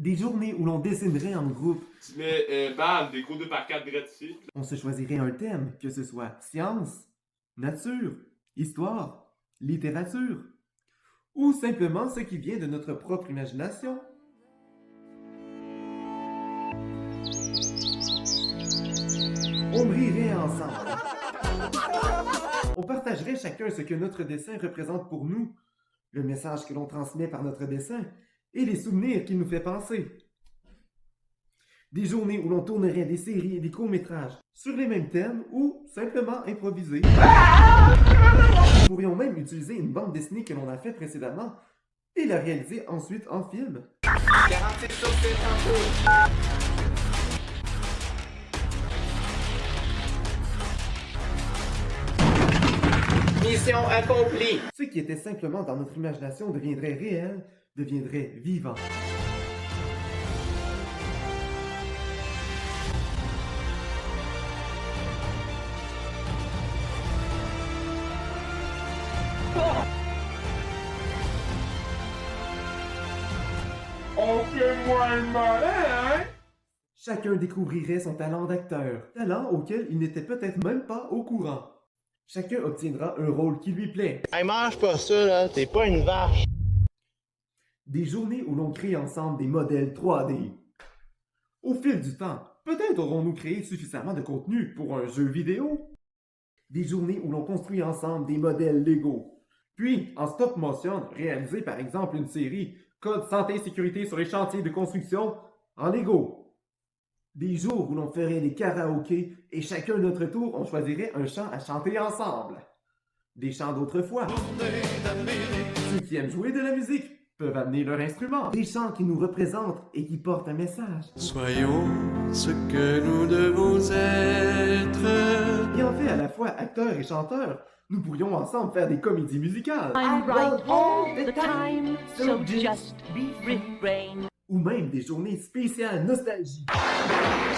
Des journées où l'on dessinerait en groupe. Tu mets, bam, des gros 2x4 direct ici. On se choisirait un thème, que ce soit science, nature, histoire, littérature, ou simplement ce qui vient de notre propre imagination. On brillerait ensemble. On partagerait chacun ce que notre dessin représente pour nous, le message que l'on transmet par notre dessin et les souvenirs qu'il nous fait penser. Des journées où l'on tournerait des séries et des courts-métrages sur les mêmes thèmes ou simplement improviser. Nous pourrions même utiliser une bande dessinée que l'on a faite précédemment et la réaliser ensuite en film. Mission accomplie! Ce qui était simplement dans notre imagination deviendrait réel, deviendrait vivant. On fait moins malin, hein? Chacun découvrirait son talent d'acteur, talent auquel il n'était peut-être même pas au courant. Chacun obtiendra un rôle qui lui plaît. Hey, mange pas ça, là, t'es pas une vache! Des journées où l'on crée ensemble des modèles 3D. Au fil du temps, peut-être aurons-nous créé suffisamment de contenu pour un jeu vidéo. Des journées où l'on construit ensemble des modèles Lego. Puis, en stop motion, réaliser par exemple une série Code santé et sécurité sur les chantiers de construction en Lego. Des jours où l'on ferait des karaokés et chacun notre tour, on choisirait un chant à chanter ensemble. Des chants d'autrefois. Ceux qui aiment jouer de la musique peuvent amener leur instrument. Des chants qui nous représentent et qui portent un message. Soyons ce que nous devons être. Et en fait, à la fois acteurs et chanteurs, nous pourrions ensemble faire des comédies musicales. I'm right all the time, so just refrain. Ou même des journées spéciales nostalgie.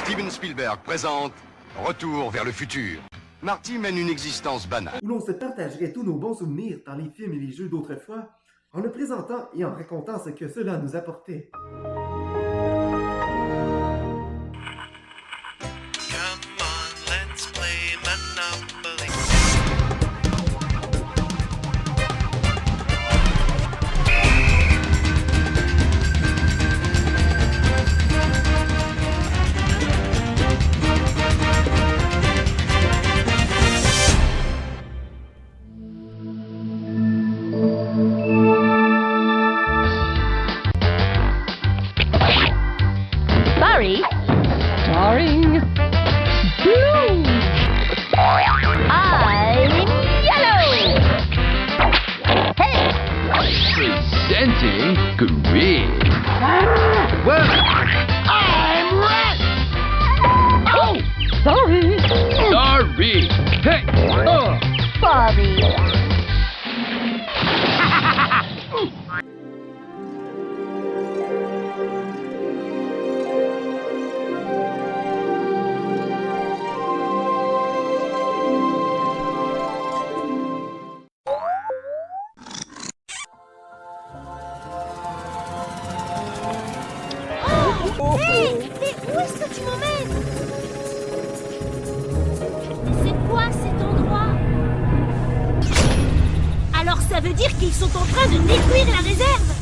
Steven Spielberg présente Retour vers le futur. Marty mène une existence banale. Où l'on se partagerait tous nos bons souvenirs dans les films et les jeux d'autrefois, en le présentant et en racontant ce que cela nous apportait. Come on, let's play Monopoly. Sorry. Starring Blue. I'm yellow. Hey. Presenting Green. Well, I'm red. Oh, sorry. sorry. Hey. Oh. Sorry. Hé! Mais où est-ce que tu m'emmènes? C'est quoi cet endroit? Alors ça veut dire qu'ils sont en train de détruire la réserve?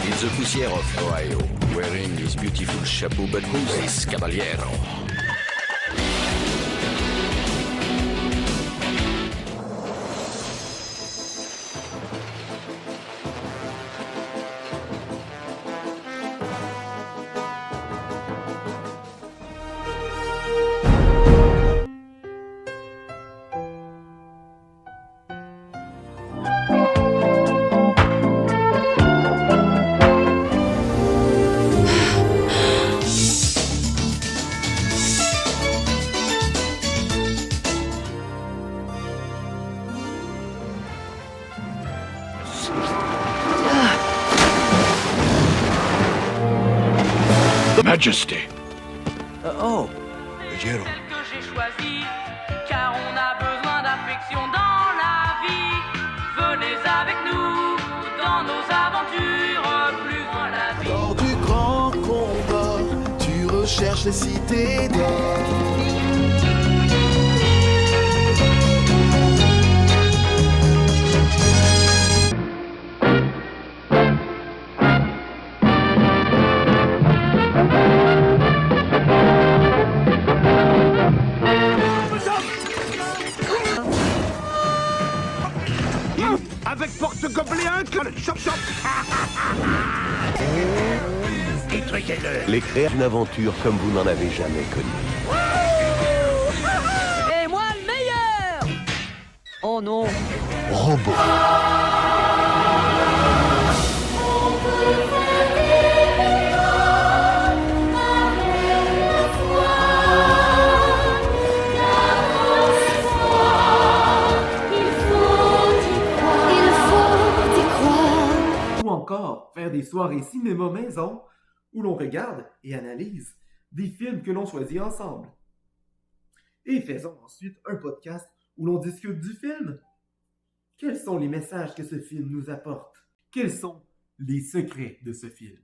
It's the poussière of Ohio, wearing his beautiful chapeau, but who's this caballero? Majesty. Oh, Legero. Celle que j'ai choisie, car on a besoin d'affection dans la vie. Venez avec nous dans nos aventures, plus loin la vie. Lors du grand combat, tu recherches les cités d'or. Avec porte-gobelet un chop chop. Les créer une aventure comme vous n'en avez jamais connue. Et moi le meilleur! Oh non! Robot. Ou encore faire des soirées cinéma maison où l'on regarde et analyse des films que l'on choisit ensemble. Et faisons ensuite un podcast où l'on discute du film. Quels sont les messages que ce film nous apporte? Quels sont les secrets de ce film?